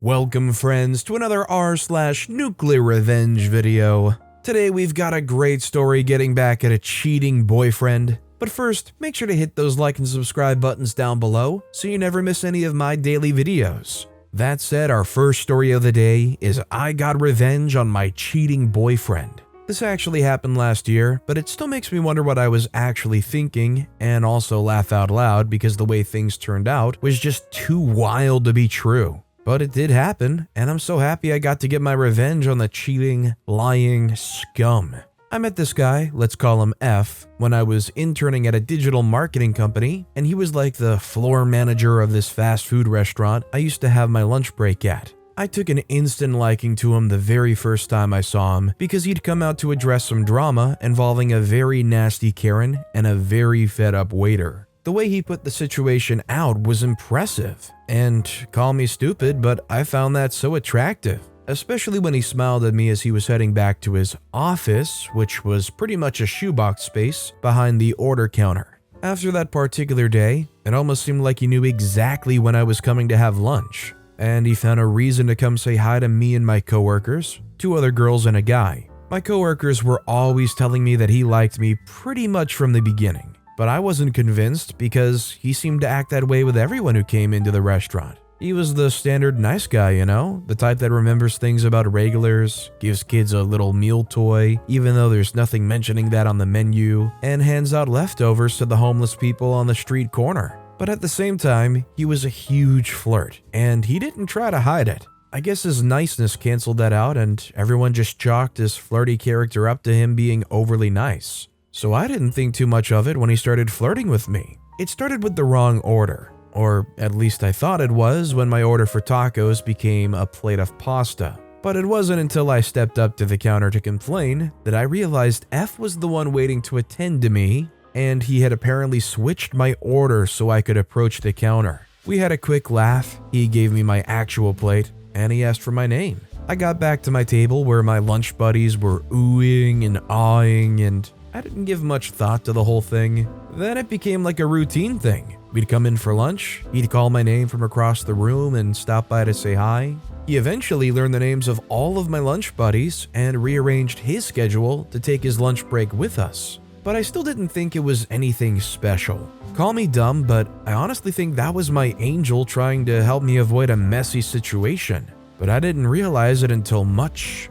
Welcome friends to another r/NuclearRevenge video. Today we've got a great story getting back at a cheating boyfriend. But first, make sure to hit those like and subscribe buttons down below so you never miss any of my daily videos. That said, our first story of the day is I got revenge on my cheating boyfriend. This actually happened last year, but it still makes me wonder what I was actually thinking and also laugh out loud because the way things turned out was just too wild to be true. But it did happen, and I'm so happy I got to get my revenge on the cheating, lying scum. I met this guy, let's call him F, when I was interning at a digital marketing company, and he was like the floor manager of this fast food restaurant I used to have my lunch break at. I took an instant liking to him the very first time I saw him because he'd come out to address some drama involving a very nasty Karen and a very fed up waiter. The way he put the situation out was impressive, and call me stupid, but I found that so attractive, especially when he smiled at me as he was heading back to his office, which was pretty much a shoebox space behind the order counter. After that particular day, it almost seemed like he knew exactly when I was coming to have lunch, and he found a reason to come say hi to me and my coworkers, 2 other girls and a guy. My coworkers were always telling me that he liked me pretty much from the beginning. But I wasn't convinced because he seemed to act that way with everyone who came into the restaurant. He was the standard nice guy, you know, the type that remembers things about regulars, gives kids a little meal toy, even though there's nothing mentioning that on the menu, and hands out leftovers to the homeless people on the street corner. But at the same time, he was a huge flirt, and he didn't try to hide it. I guess his niceness canceled that out, and everyone just chalked his flirty character up to him being overly nice. So I didn't think too much of it when he started flirting with me. It started with the wrong order, or at least I thought it was when my order for tacos became a plate of pasta. But it wasn't until I stepped up to the counter to complain that I realized F was the one waiting to attend to me, and he had apparently switched my order so I could approach the counter. We had a quick laugh, he gave me my actual plate, and he asked for my name. I got back to my table where my lunch buddies were oohing and awing, and I didn't give much thought to the whole thing. Then it became like a routine thing. We'd come in for lunch, he'd call my name from across the room and stop by to say hi. He eventually learned the names of all of my lunch buddies and rearranged his schedule to take his lunch break with us. But I still didn't think it was anything special. Call me dumb, but I honestly think that was my angel trying to help me avoid a messy situation. But I didn't realize it until much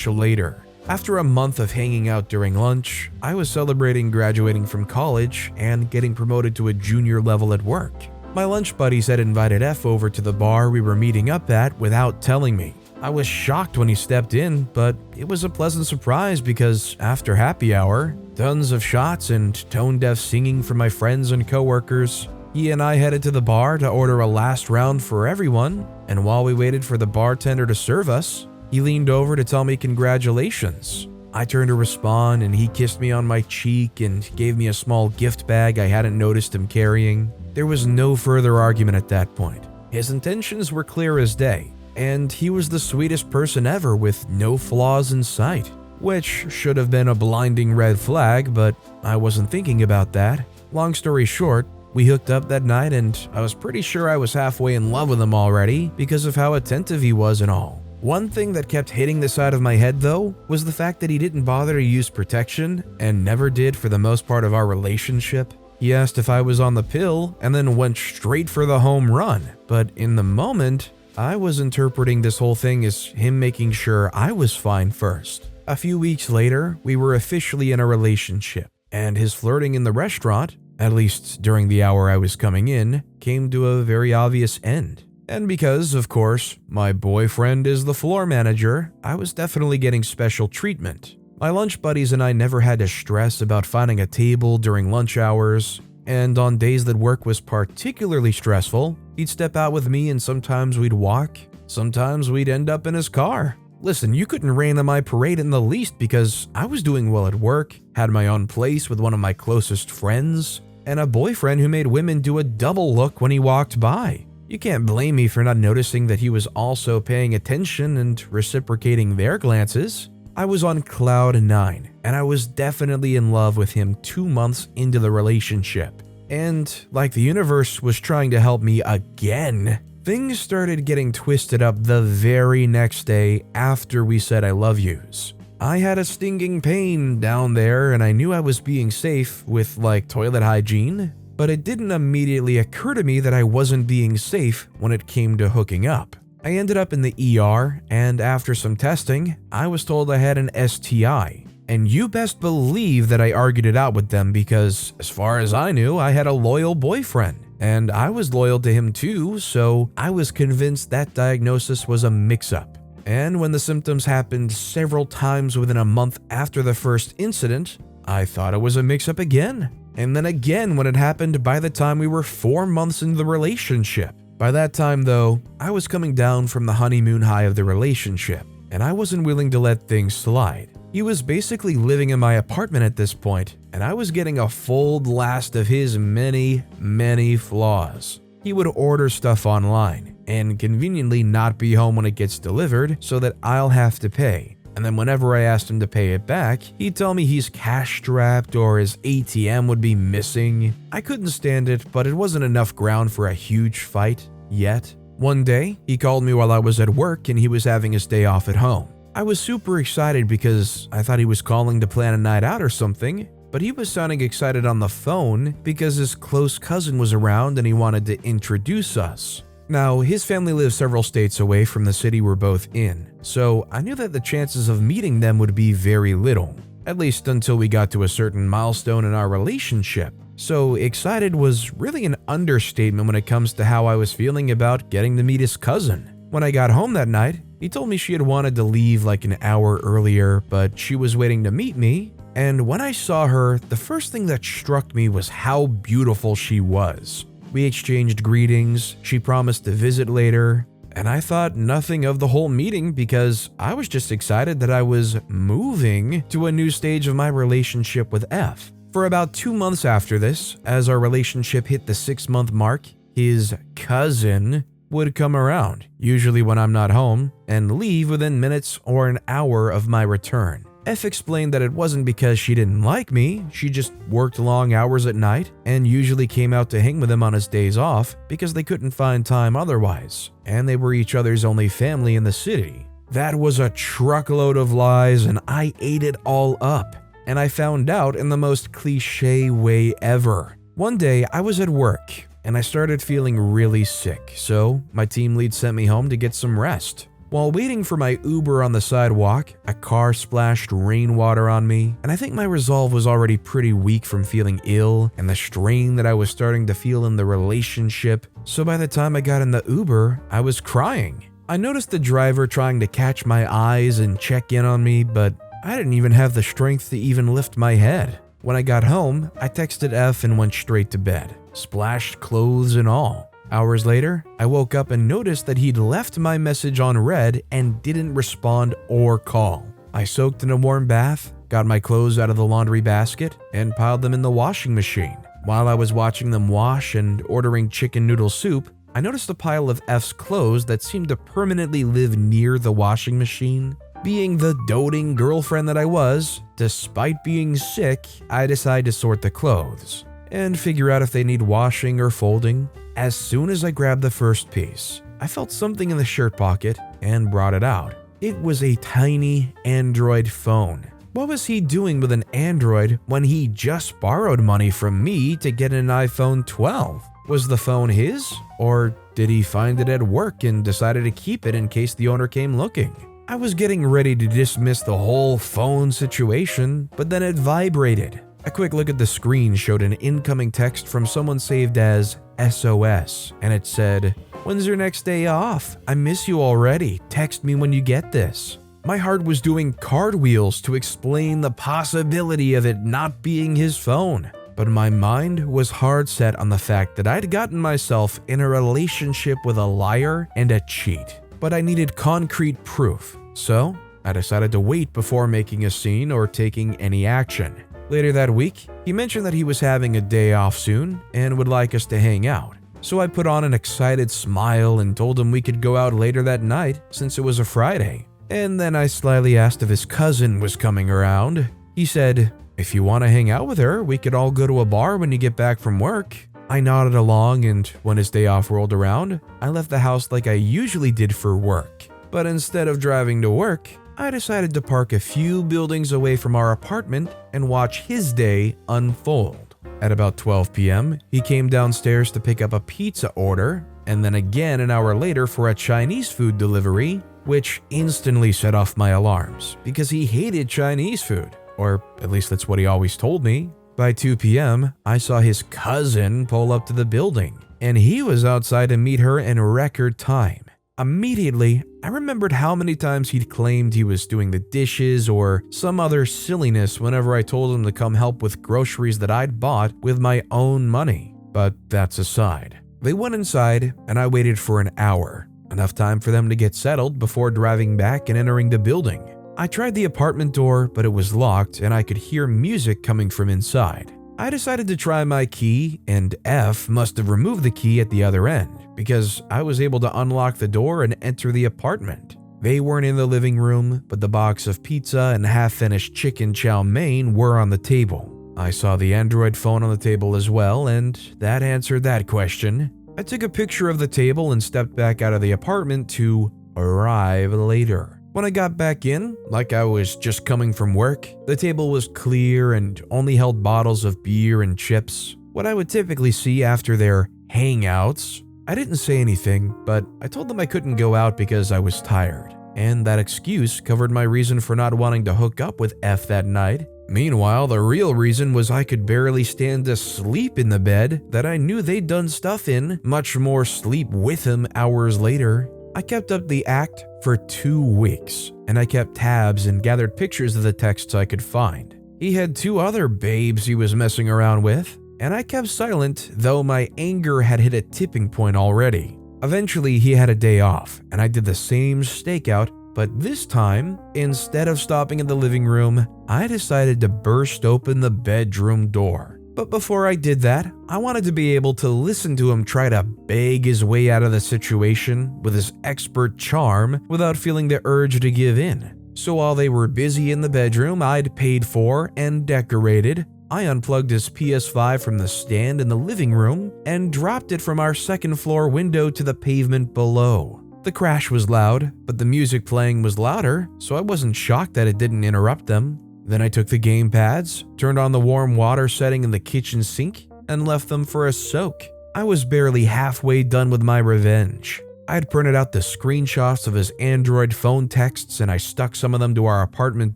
later. After a month of hanging out during lunch, I was celebrating graduating from college and getting promoted to a junior level at work. My lunch buddies had invited F over to the bar we were meeting up at without telling me. I was shocked when he stepped in, but it was a pleasant surprise because after happy hour, tons of shots and tone-deaf singing from my friends and coworkers, he and I headed to the bar to order a last round for everyone, and while we waited for the bartender to serve us, he leaned over to tell me congratulations. I turned to respond and he kissed me on my cheek and gave me a small gift bag I hadn't noticed him carrying. There was no further argument at that point. His intentions were clear as day, and he was the sweetest person ever with no flaws in sight, which should have been a blinding red flag, but I wasn't thinking about that. Long story short, we hooked up that night and I was pretty sure I was halfway in love with him already because of how attentive he was and all. One thing that kept hitting the side of my head though was the fact that he didn't bother to use protection and never did for the most part of our relationship. He asked if I was on the pill and then went straight for the home run, but in the moment, I was interpreting this whole thing as him making sure I was fine first. A few weeks later, we were officially in a relationship, and his flirting in the restaurant, at least during the hour I was coming in, came to a very obvious end. And because, of course, my boyfriend is the floor manager, I was definitely getting special treatment. My lunch buddies and I never had to stress about finding a table during lunch hours, and on days that work was particularly stressful, he'd step out with me and sometimes we'd walk, sometimes we'd end up in his car. Listen, you couldn't rain on my parade in the least because I was doing well at work, had my own place with one of my closest friends, and a boyfriend who made women do a double look when he walked by. You can't blame me for not noticing that he was also paying attention and reciprocating their glances. I was on cloud 9, and I was definitely in love with him 2 months into the relationship. And like the universe was trying to help me again, Things started getting twisted up the very next day after we said I love yous. I had a stinging pain down there and I knew I was being safe with like toilet hygiene, but it didn't immediately occur to me that I wasn't being safe when it came to hooking up. I ended up in the ER, and after some testing, I was told I had an STI. And you best believe that I argued it out with them because, as far as I knew, I had a loyal boyfriend. And I was loyal to him too, so I was convinced that diagnosis was a mix-up. And when the symptoms happened several times within a month after the first incident, I thought it was a mix-up again. And then again when it happened by the time we were 4 months into the relationship. By that time though, I was coming down from the honeymoon high of the relationship, and I wasn't willing to let things slide. He was basically living in my apartment at this point, and I was getting a full blast of his many, many flaws. He would order stuff online, and conveniently not be home when it gets delivered so that I'll have to pay. And then whenever I asked him to pay it back, he'd tell me he's cash-strapped or his ATM would be missing. I couldn't stand it, but it wasn't enough ground for a huge fight yet. One day, he called me while I was at work and he was having his day off at home. I was super excited because I thought he was calling to plan a night out or something, but he was sounding excited on the phone because his close cousin was around and he wanted to introduce us. Now, his family lives several states away from the city we're both in, so I knew that the chances of meeting them would be very little, at least until we got to a certain milestone in our relationship. So excited was really an understatement when it comes to how I was feeling about getting to meet his cousin. When I got home that night, he told me she had wanted to leave like an hour earlier, but she was waiting to meet me. And when I saw her, the first thing that struck me was how beautiful she was. We exchanged greetings, she promised to visit later, and I thought nothing of the whole meeting because I was just excited that I was moving to a new stage of my relationship with F. For about 2 months after this, as our relationship hit the 6-month mark, his cousin would come around, usually when I'm not home, and leave within minutes or an hour of my return. F explained that it wasn't because she didn't like me, she just worked long hours at night and usually came out to hang with him on his days off because they couldn't find time otherwise, and they were each other's only family in the city. That was a truckload of lies and I ate it all up, and I found out in the most cliche way ever. One day I was at work and I started feeling really sick, so my team lead sent me home to get some rest. While waiting for my Uber on the sidewalk, a car splashed rainwater on me, and I think my resolve was already pretty weak from feeling ill and the strain that I was starting to feel in the relationship, so by the time I got in the Uber, I was crying. I noticed the driver trying to catch my eyes and check in on me, but I didn't even have the strength to even lift my head. When I got home, I texted F and went straight to bed, splashed clothes and all. Hours later, I woke up and noticed that he'd left my message on read and didn't respond or call. I soaked in a warm bath, got my clothes out of the laundry basket, and piled them in the washing machine. While I was watching them wash and ordering chicken noodle soup, I noticed a pile of F's clothes that seemed to permanently live near the washing machine. Being the doting girlfriend that I was, despite being sick, I decided to sort the clothes and figure out if they need washing or folding. As soon as I grabbed the first piece, I felt something in the shirt pocket and brought it out. It was a tiny Android phone. What was he doing with an Android when he just borrowed money from me to get an iPhone 12? Was the phone his? Or did he find it at work and decided to keep it in case the owner came looking? I was getting ready to dismiss the whole phone situation, but then it vibrated. A quick look at the screen showed an incoming text from someone saved as SOS, and it said, "When's your next day off? I miss you already. Text me when you get this." My heart was doing cartwheels to explain the possibility of it not being his phone, but my mind was hard set on the fact that I'd gotten myself in a relationship with a liar and a cheat. But I needed concrete proof, so I decided to wait before making a scene or taking any action. Later that week, he mentioned that he was having a day off soon and would like us to hang out. So I put on an excited smile and told him we could go out later that night since it was a Friday. And then I slyly asked if his cousin was coming around. He said, "If you want to hang out with her, we could all go to a bar when you get back from work." I nodded along, and when his day off rolled around, I left the house like I usually did for work. But instead of driving to work, I decided to park a few buildings away from our apartment and watch his day unfold. At about 12 p.m., he came downstairs to pick up a pizza order, and then again an hour later for a Chinese food delivery, which instantly set off my alarms because he hated Chinese food, or at least that's what he always told me. By 2 p.m., I saw his cousin pull up to the building, and he was outside to meet her in record time. Immediately, I remembered how many times he'd claimed he was doing the dishes or some other silliness whenever I told him to come help with groceries that I'd bought with my own money. But that's aside. They went inside, and I waited for an hour, enough time for them to get settled before driving back and entering the building. I tried the apartment door, but it was locked and I could hear music coming from inside. I decided to try my key, and F must have removed the key at the other end because I was able to unlock the door and enter the apartment. They weren't in the living room, but the box of pizza and half-finished chicken chow mein were on the table. I saw the Android phone on the table as well, and that answered that question. I took a picture of the table and stepped back out of the apartment to arrive later. When I got back in, like I was just coming from work, the table was clear and only held bottles of beer and chips, what I would typically see after their hangouts. I didn't say anything, but I told them I couldn't go out because I was tired, and that excuse covered my reason for not wanting to hook up with F that night. Meanwhile, the real reason was I could barely stand to sleep in the bed that I knew they'd done stuff in, much more sleep with him hours later. I kept up the act for 2 weeks, and I kept tabs and gathered pictures of the texts I could find. He had 2 other babes he was messing around with, and I kept silent, though my anger had hit a tipping point already. Eventually, he had a day off, and I did the same stakeout, but this time, instead of stopping in the living room, I decided to burst open the bedroom door. But before I did that, I wanted to be able to listen to him try to beg his way out of the situation with his expert charm without feeling the urge to give in. So while they were busy in the bedroom I'd paid for and decorated, I unplugged his PS5 from the stand in the living room and dropped it from our second floor window to the pavement below. The crash was loud, but the music playing was louder, so I wasn't shocked that it didn't interrupt them. Then I took the game pads, turned on the warm water setting in the kitchen sink, and left them for a soak. I was barely halfway done with my revenge. I had printed out the screenshots of his Android phone texts and I stuck some of them to our apartment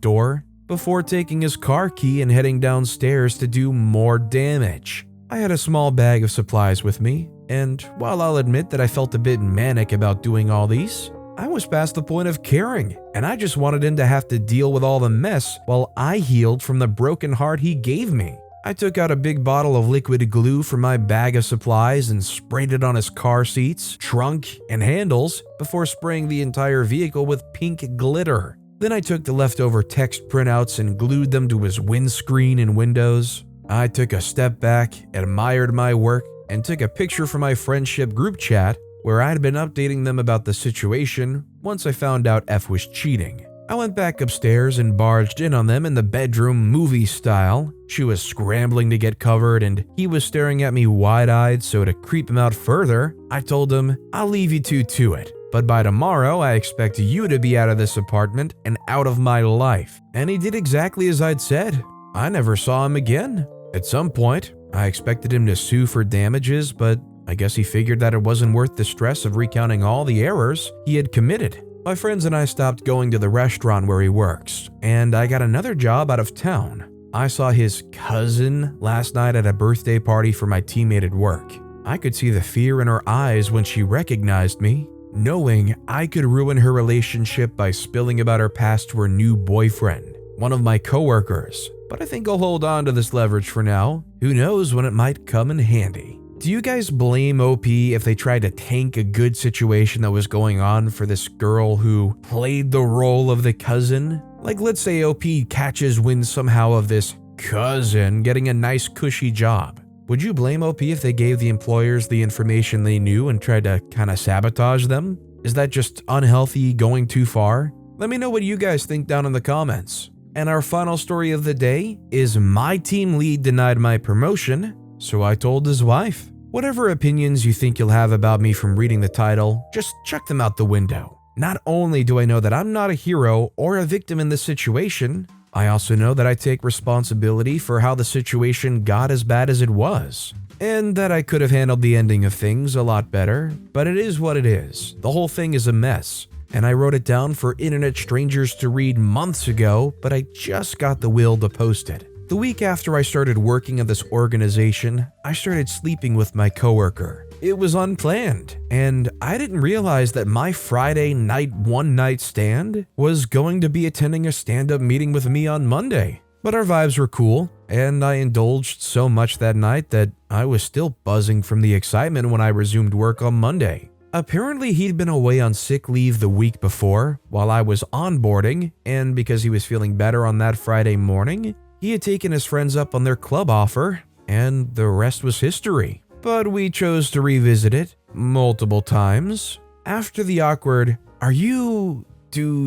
door before taking his car key and heading downstairs to do more damage. I had a small bag of supplies with me, and while I'll admit that I felt a bit manic about doing all these, I was past the point of caring, and I just wanted him to have to deal with all the mess while I healed from the broken heart he gave me. I took out a big bottle of liquid glue from my bag of supplies and sprayed it on his car seats, trunk, and handles before spraying the entire vehicle with pink glitter. Then I took the leftover text printouts and glued them to his windscreen and windows. I took a step back, admired my work, and took a picture for my friendship group chat where I'd been updating them about the situation once I found out F was cheating. I went back upstairs and barged in on them in the bedroom movie style. She was scrambling to get covered and he was staring at me wide-eyed, so to creep him out further, I told him, "I'll leave you two to it, but by tomorrow I expect you to be out of this apartment and out of my life." And he did exactly as I'd said. I never saw him again. At some point, I expected him to sue for damages, but I guess he figured that it wasn't worth the stress of recounting all the errors he had committed. My friends and I stopped going to the restaurant where he works, and I got another job out of town. I saw his cousin last night at a birthday party for my teammate at work. I could see the fear in her eyes when she recognized me, knowing I could ruin her relationship by spilling about her past to her new boyfriend, one of my coworkers. But I think I'll hold on to this leverage for now. Who knows when it might come in handy. Do you guys blame OP if they tried to tank a good situation that was going on for this girl who played the role of the cousin? Like, let's say OP catches wind somehow of this cousin getting a nice cushy job. Would you blame OP if they gave the employers the information they knew and tried to kind of sabotage them? Is that just unhealthy, going too far? Let me know what you guys think down in the comments. And our final story of the day is my team lead denied my promotion, so I told his wife. Whatever opinions you think you'll have about me from reading the title, just chuck them out the window. Not only do I know that I'm not a hero or a victim in this situation, I also know that I take responsibility for how the situation got as bad as it was, and that I could have handled the ending of things a lot better, but it is what it is. The whole thing is a mess, and I wrote it down for internet strangers to read months ago, but I just got the will to post it. The week after I started working at this organization, I started sleeping with my coworker. It was unplanned, and I didn't realize that my Friday night one-night stand was going to be attending a stand-up meeting with me on Monday. But our vibes were cool, and I indulged so much that night that I was still buzzing from the excitement when I resumed work on Monday. Apparently, he'd been away on sick leave the week before while I was onboarding, and because he was feeling better on that Friday morning, he had taken his friends up on their club offer, and the rest was history. But we chose to revisit it multiple times. After the awkward, do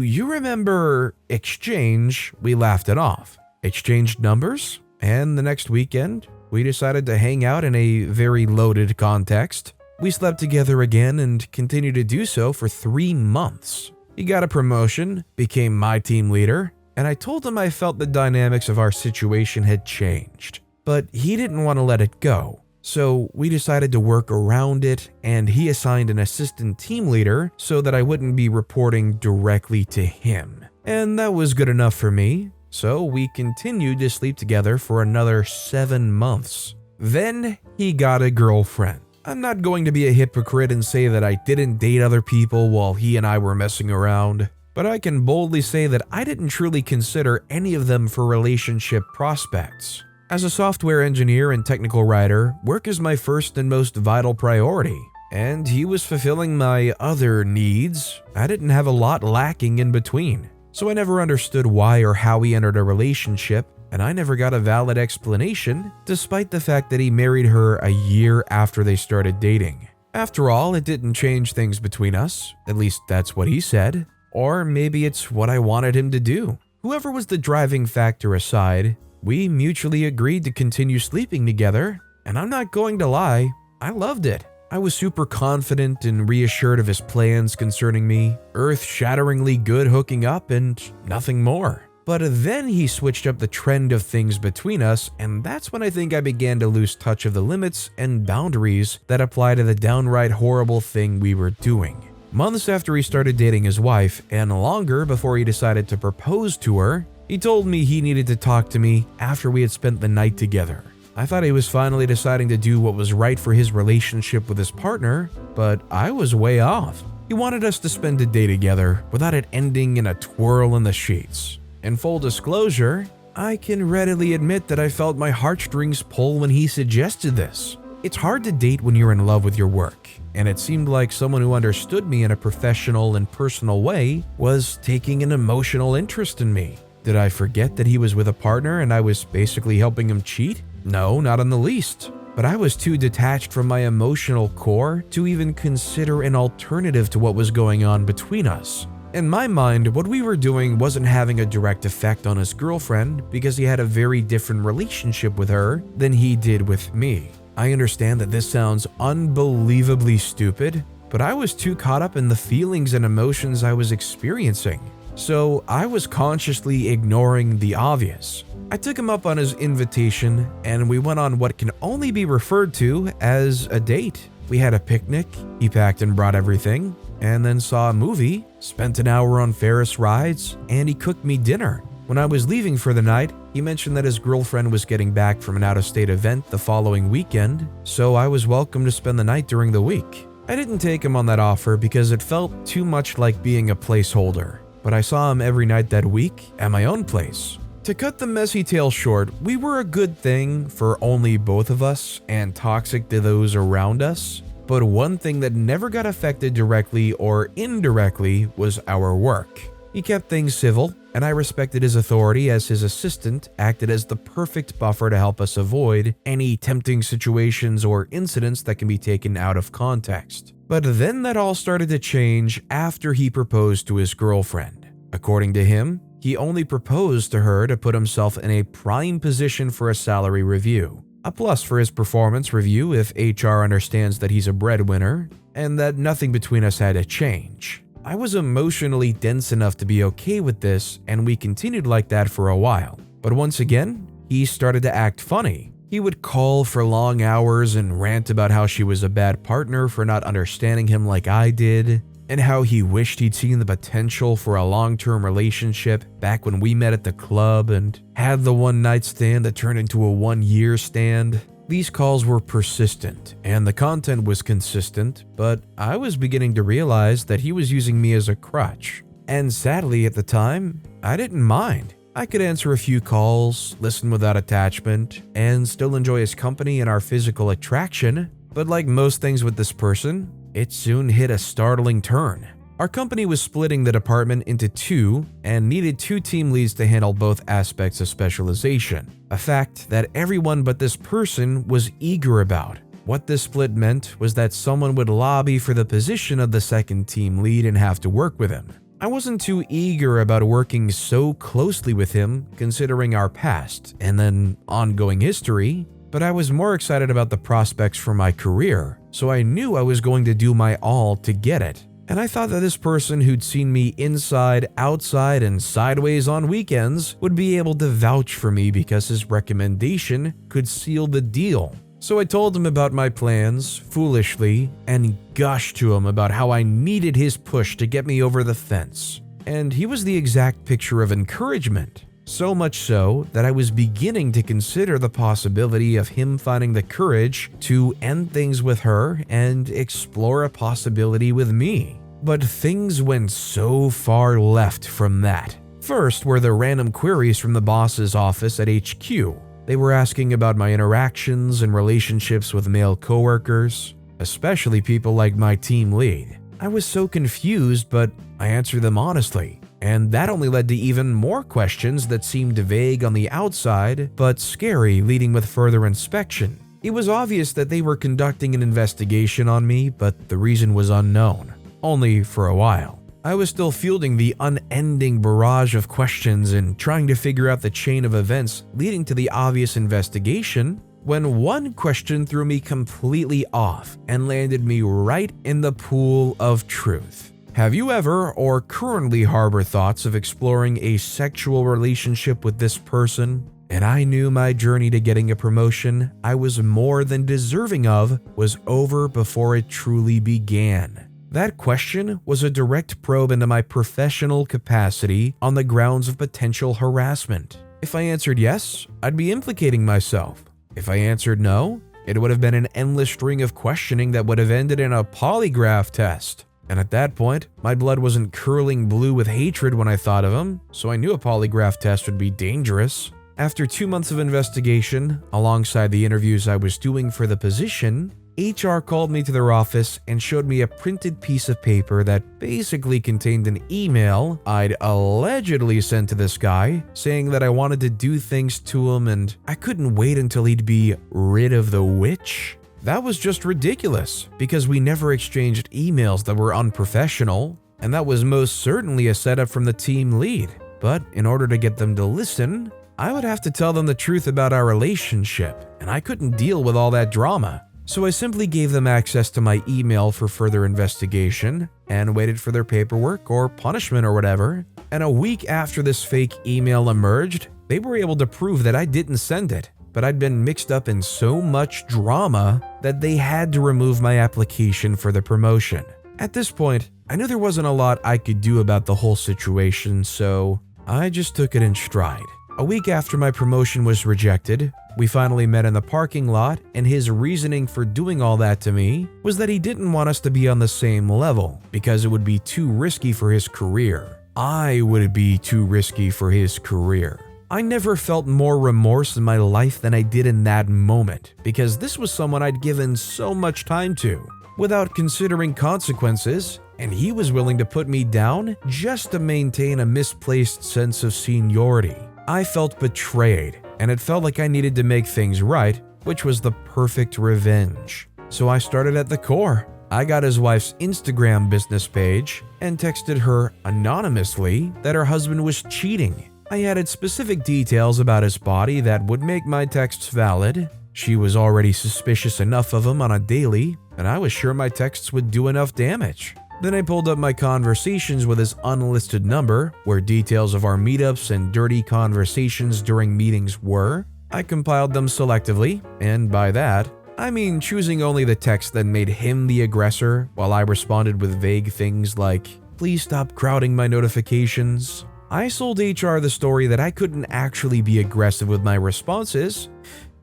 you remember exchange, we laughed it off. Exchanged numbers, and the next weekend, we decided to hang out in a very loaded context. We slept together again and continued to do so for 3 months. He got a promotion, became my team leader, and I told him I felt the dynamics of our situation had changed. But he didn't want to let it go. So we decided to work around it, and he assigned an assistant team leader so that I wouldn't be reporting directly to him. And that was good enough for me, so we continued to sleep together for another 7 months. Then he got a girlfriend. I'm not going to be a hypocrite and say that I didn't date other people while he and I were messing around, but I can boldly say that I didn't truly consider any of them for relationship prospects. As a software engineer and technical writer, work is my first and most vital priority, and he was fulfilling my other needs. I didn't have a lot lacking in between, so I never understood why or how he entered a relationship, and I never got a valid explanation, despite the fact that he married her a year after they started dating. After all, it didn't change things between us, at least that's what he said, or maybe it's what I wanted him to do. Whoever was the driving factor aside, we mutually agreed to continue sleeping together, and I'm not going to lie, I loved it. I was super confident and reassured of his plans concerning me, earth-shatteringly good hooking up, and nothing more. But then he switched up the trend of things between us, and that's when I think I began to lose touch of the limits and boundaries that apply to the downright horrible thing we were doing. Months after he started dating his wife, and longer before he decided to propose to her, he told me he needed to talk to me after we had spent the night together. I thought he was finally deciding to do what was right for his relationship with his partner, but I was way off. He wanted us to spend a day together without it ending in a twirl in the sheets. In full disclosure, I can readily admit that I felt my heartstrings pull when he suggested this. It's hard to date when you're in love with your work, and it seemed like someone who understood me in a professional and personal way was taking an emotional interest in me. Did I forget that he was with a partner and I was basically helping him cheat? No, not in the least. But I was too detached from my emotional core to even consider an alternative to what was going on between us. In my mind, what we were doing wasn't having a direct effect on his girlfriend because he had a very different relationship with her than he did with me. I understand that this sounds unbelievably stupid, but I was too caught up in the feelings and emotions I was experiencing. So I was consciously ignoring the obvious. I took him up on his invitation, and we went on what can only be referred to as a date. We had a picnic, he packed and brought everything, and then saw a movie, spent an hour on Ferris rides, and he cooked me dinner. When I was leaving for the night, he mentioned that his girlfriend was getting back from an out-of-state event the following weekend, so I was welcome to spend the night during the week. I didn't take him on that offer because it felt too much like being a placeholder, but I saw him every night that week at my own place. To cut the messy tale short, we were a good thing for only both of us and toxic to those around us, but one thing that never got affected directly or indirectly was our work. He kept things civil, and I respected his authority as his assistant acted as the perfect buffer to help us avoid any tempting situations or incidents that can be taken out of context. But then that all started to change after he proposed to his girlfriend. According to him, he only proposed to her to put himself in a prime position for a salary review. A plus for his performance review if HR understands that he's a breadwinner and that nothing between us had to change. I was emotionally dense enough to be okay with this, and we continued like that for a while. But once again, he started to act funny. He would call for long hours and rant about how she was a bad partner for not understanding him like I did, and how he wished he'd seen the potential for a long-term relationship back when we met at the club and had the one-night stand that turned into a one-year stand. These calls were persistent, and the content was consistent, but I was beginning to realize that he was using me as a crutch. And sadly, at the time, I didn't mind. I could answer a few calls, listen without attachment, and still enjoy his company and our physical attraction. But like most things with this person, it soon hit a startling turn. Our company was splitting the department into two and needed two team leads to handle both aspects of specialization, a fact that everyone but this person was eager about. What this split meant was that someone would lobby for the position of the second team lead and have to work with him. I wasn't too eager about working so closely with him, considering our past and then ongoing history, but I was more excited about the prospects for my career, so I knew I was going to do my all to get it. And I thought that this person who'd seen me inside, outside, and sideways on weekends would be able to vouch for me because his recommendation could seal the deal. So I told him about my plans, foolishly, and gushed to him about how I needed his push to get me over the fence. And he was the exact picture of encouragement. So much so that I was beginning to consider the possibility of him finding the courage to end things with her and explore a possibility with me. But things went so far left from that. First were the random queries from the boss's office at HQ. They were asking about my interactions and relationships with male coworkers, especially people like my team lead. I was so confused, but I answered them honestly, and that only led to even more questions that seemed vague on the outside, but scary leading with further inspection. It was obvious that they were conducting an investigation on me, but the reason was unknown, only for a while. I was still fielding the unending barrage of questions and trying to figure out the chain of events leading to the obvious investigation when one question threw me completely off and landed me right in the pool of truth. Have you ever or currently harbor thoughts of exploring a sexual relationship with this person? And I knew my journey to getting a promotion I was more than deserving of was over before it truly began. That question was a direct probe into my professional capacity on the grounds of potential harassment. If I answered yes, I'd be implicating myself. If I answered no, it would have been an endless string of questioning that would have ended in a polygraph test. And at that point, my blood wasn't curling blue with hatred when I thought of him, so I knew a polygraph test would be dangerous. After 2 months of investigation, alongside the interviews I was doing for the position, HR called me to their office and showed me a printed piece of paper that basically contained an email I'd allegedly sent to this guy saying that I wanted to do things to him and I couldn't wait until he'd be rid of the witch. That was just ridiculous because we never exchanged emails that were unprofessional, and that was most certainly a setup from the team lead. But in order to get them to listen, I would have to tell them the truth about our relationship, and I couldn't deal with all that drama. So I simply gave them access to my email for further investigation and waited for their paperwork or punishment or whatever. And a week after this fake email emerged, they were able to prove that I didn't send it, but I'd been mixed up in so much drama that they had to remove my application for the promotion. At this point, I knew there wasn't a lot I could do about the whole situation, so I just took it in stride. A week after my promotion was rejected, we finally met in the parking lot, and his reasoning for doing all that to me was that he didn't want us to be on the same level because it would be too risky for his career. I would be too risky for his career. I never felt more remorse in my life than I did in that moment because this was someone I'd given so much time to without considering consequences, and he was willing to put me down just to maintain a misplaced sense of seniority. I felt betrayed, and it felt like I needed to make things right, which was the perfect revenge. So I started at the core. I got his wife's Instagram business page and texted her anonymously that her husband was cheating. I added specific details about his body that would make my texts valid, She was already suspicious enough of him on a daily, and I was sure my texts would do enough damage. Then I pulled up my conversations with his unlisted number, where details of our meetups and dirty conversations during meetings were. I compiled them selectively, and by that, I mean choosing only the text that made him the aggressor, while I responded with vague things like, "Please stop crowding my notifications." I sold HR the story that I couldn't actually be aggressive with my responses,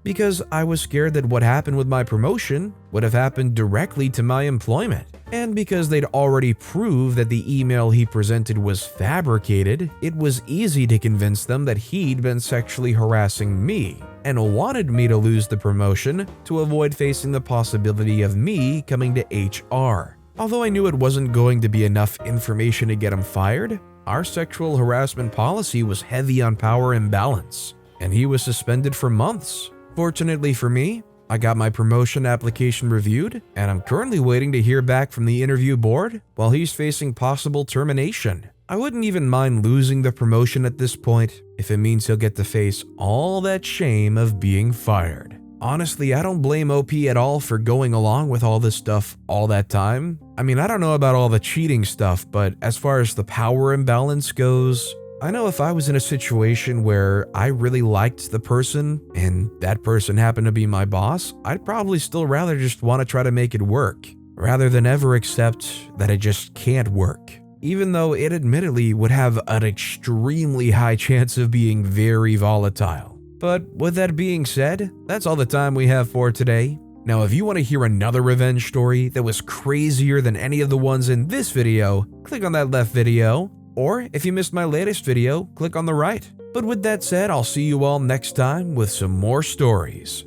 because I was scared that what happened with my promotion would have happened directly to my employment. And because they'd already proved that the email he presented was fabricated, it was easy to convince them that he'd been sexually harassing me and wanted me to lose the promotion to avoid facing the possibility of me coming to HR. Although I knew it wasn't going to be enough information to get him fired, our sexual harassment policy was heavy on power imbalance, and he was suspended for months. Fortunately for me, I got my promotion application reviewed, and I'm currently waiting to hear back from the interview board while he's facing possible termination. I wouldn't even mind losing the promotion at this point if it means he'll get to face all that shame of being fired. Honestly, I don't blame OP at all for going along with all this stuff all that time. I mean, I don't know about all the cheating stuff, but as far as the power imbalance goes, I know if I was in a situation where I really liked the person and that person happened to be my boss, I'd probably still rather just want to try to make it work, rather than ever accept that it just can't work. Even though it admittedly would have an extremely high chance of being very volatile. But with that being said, that's all the time we have for today. Now, if you want to hear another revenge story that was crazier than any of the ones in this video, click on that left video. Or if you missed my latest video, click on the right. But with that said, I'll see you all next time with some more stories.